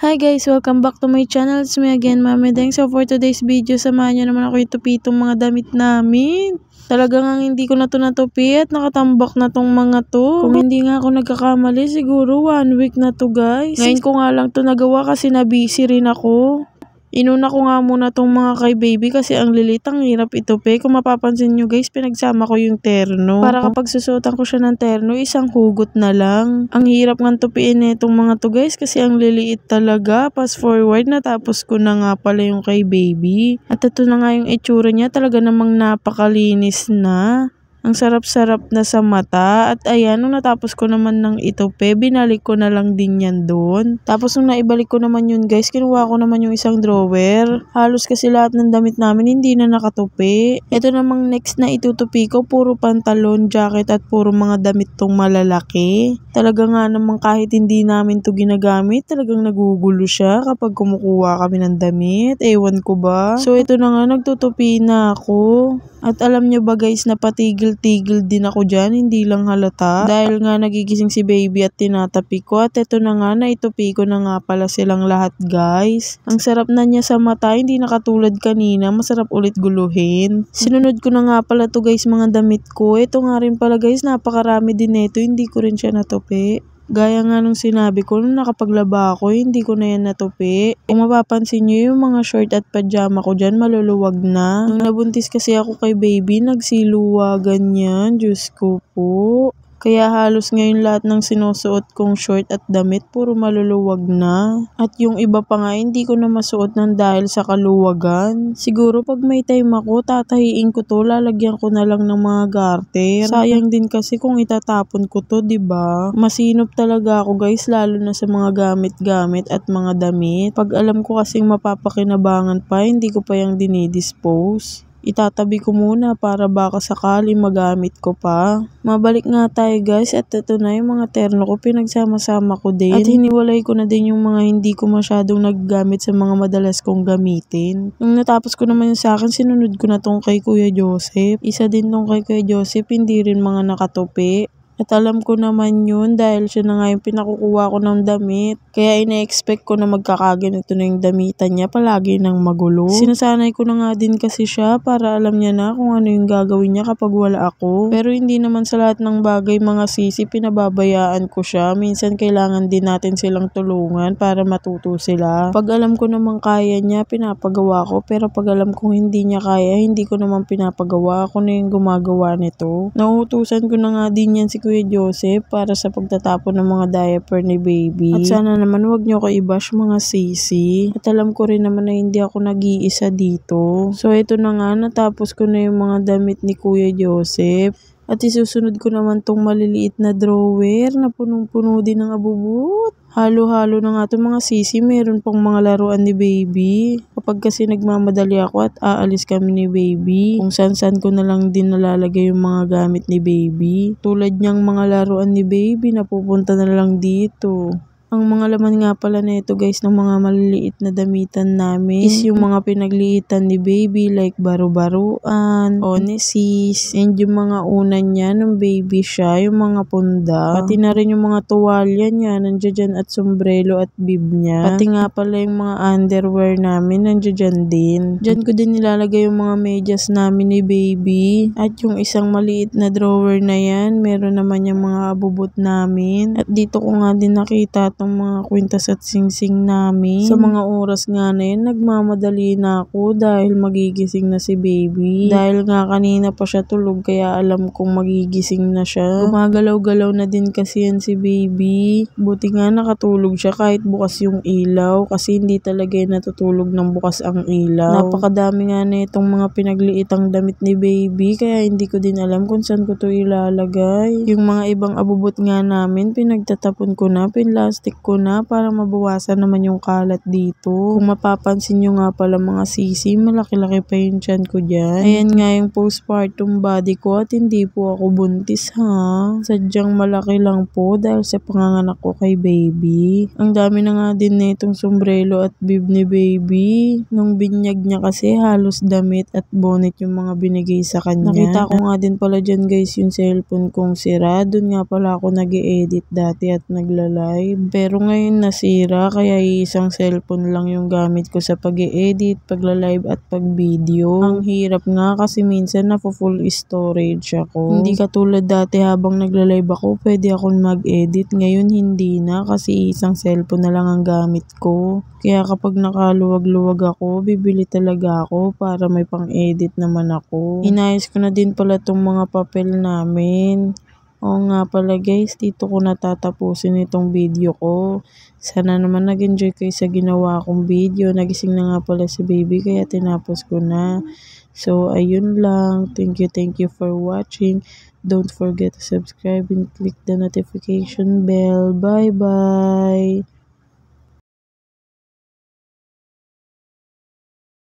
Hi guys! Welcome back to my channel. It's me again, Mami Deng. So for today's video, samahan nyo naman ako itupi itong mga damit namin. Talagang hindi ko na to natupi at nakatambak na tong mga to. Kung hindi nga ako nagkakamali, siguro 1 week na to guys. Ngayon ko nga lang to nagawa kasi na-busy rin ako. Inuna ko nga muna tong mga kay baby kasi ang lilit, ang hirap itupi. Kung mapapansin nyo guys, pinagsama ko yung terno. Para kapag susuotan ko siya ng terno, isang hugot na lang. Ang hirap nga tupiin itong mga to guys kasi ang liliit talaga. Fast forward, natapos ko na nga pala yung kay baby. At ito na nga yung itsura niya, talaga namang napakalinis na. Ang sarap-sarap na sa mata. At ayan, nung natapos ko naman ng itupi, binalik ko na lang din yan doon. Tapos nung naibalik ko naman yun guys, kinuha ko naman yung isang drawer. Halos kasi lahat ng damit namin hindi na nakatupi. Ito namang next na itutupi ko, puro pantalon, jacket at puro mga damit tong malalaki. Talaga nga naman kahit hindi namin to ginagamit, talagang nagugulo siya kapag kumukuha kami ng damit. Ewan ko ba? So ito na nga, nagtutupi na ako. At alam nyo ba guys, napatigil-tigil din ako dyan, hindi lang halata. Dahil nga nagigising si baby at tinatapi ko. At ito na nga, naitupi ko na nga pala silang lahat guys. Ang sarap na niya sa mata, hindi na katulad kanina, masarap ulit guluhin. Sinunod ko na nga pala to guys mga damit ko. Ito nga rin pala guys, napakarami din nito, hindi ko rin siya natupi. Gaya nga nung sinabi ko, nung nakapaglaba ako, hindi ko na yan natupi. Kung mapapansin nyo, yung mga short at pajama ko dyan, maluluwag na. Nung nabuntis kasi ako kay baby, nagsiluwagan yan. Diyos ko po. Kaya halos ngayon lahat ng sinusuot kong short at damit, puro maluluwag na. At yung iba pa nga, hindi ko na masuot ng dahil sa kaluwagan. Siguro pag may time ako, tatahiin ko to, lalagyan ko na lang ng mga garter. Sayang din kasi kung itatapon ko to, diba? Masinop talaga ako guys, lalo na sa mga gamit-gamit at mga damit. Pag alam ko kasing mapapakinabangan pa, hindi ko pa yung dinidispose. Itatabi ko muna para baka sakali magamit ko pa. Mabalik nga tayo guys at ito na yung mga terno ko, pinagsama-sama ko din. At hiniwalay ko na din yung mga hindi ko masyadong naggamit sa mga madalas kong gamitin. Nung natapos ko naman yung sa akin, sinunod ko na tong kay Kuya Joseph. Isa din tong kay Kuya Joseph, hindi rin mga nakatupi. At alam ko naman yun dahil siya na nga yung pinakukuha ko ng damit. Kaya ina-expect ko na magkakaganito na yung damitan niya, palagi nang magulo. Sinasanay ko na nga din kasi siya para alam niya na kung ano yung gagawin niya kapag wala ako. Pero hindi naman sa lahat ng bagay mga sisi, pinababayaan ko siya. Minsan kailangan din natin silang tulungan para matuto sila. Pag alam ko naman kaya niya, pinapagawa ko. Pero pag alam kong hindi niya kaya, hindi ko naman pinapagawa. Ako na yung gumagawa nito. Nauutusan ko na nga din yan si Kuya Joseph para sa pagtatapon ng mga diaper ni baby. At sana naman wag nyo ko i-bash mga sisi. At alam ko rin naman na hindi ako nag-iisa dito. So ito na nga, natapos ko na yung mga damit ni Kuya Joseph. At isusunod ko naman tong maliliit na drawer na punong-puno din ng abubot. Halo-halo na nga itong mga sisi, meron pang mga laruan ni baby. Kapag kasi nagmamadali ako at aalis kami ni baby, kung saan-saan ko na lang din nalalagay yung mga gamit ni baby. Tulad niyang mga laruan ni baby, napupunta na lang dito. Ang mga laman nga pala nito guys ng mga maliliit na damitan namin is yung mga pinagliitan ni baby like baro-baruan, onesis, and yung mga unan niya nung baby siya, yung mga punda. Pati na rin yung mga tuwalya niya, nandiyan dyan at sombrero at bib niya. Pati nga pala yung mga underwear namin, nandiyan dyan din. Dyan ko din nilalagay yung mga medyas namin ni baby. At yung isang maliit na drawer na yan, meron naman yung mga abubot namin. At dito ko nga din nakita ng mga kwintas at singsing namin. Sa mga oras nga na yun, nagmamadali na ako dahil magigising na si baby. Dahil nga kanina pa siya tulog kaya alam kong magigising na siya. Gumagalaw-galaw na din kasi yan si baby. Buti nga nakatulog siya kahit bukas yung ilaw kasi hindi talaga yan natutulog ng bukas ang ilaw. Napakadami nga na itong mga pinagliitang damit ni baby kaya hindi ko din alam kung saan ko to ilalagay. Yung mga ibang abubot nga namin, pinagtatapon ko na, pinlastic ko na para mabawasan naman yung kalat dito. Kung mapapansin nyo nga pala mga sisi, malaki-laki pa yung tiyan ko dyan. Ayan nga yung postpartum body ko at hindi po ako buntis ha. Sadyang malaki lang po dahil sa panganganak ko kay baby. Ang dami na nga din na itong sombrero at bib ni baby. Nung binyag niya kasi halos damit at bonnet yung mga binigay sa kanya. Nakita ko nga din pala dyan guys yung cellphone kong sira. Doon nga pala ako nag-e-edit dati at nagla-live. Pero ngayon nasira kaya isang cellphone lang yung gamit ko sa pag-e-edit, pagla-live at pag-video. Ang hirap nga kasi minsan full storage ako. Hindi katulad dati habang nagla-live ako pwede akong mag-edit. Ngayon hindi na kasi isang cellphone na lang ang gamit ko. Kaya kapag nakaluwag-luwag ako, bibili talaga ako para may pang-edit naman ako. Inayos ko na din pala tong mga papel namin. Oo nga pala guys, dito ko natatapusin itong video ko. Sana naman nag-enjoy kayo sa ginawa kong video. Nagising na nga pala si baby kaya tinapos ko na. So ayun lang. Thank you for watching. Don't forget to subscribe and click the notification bell. Bye bye!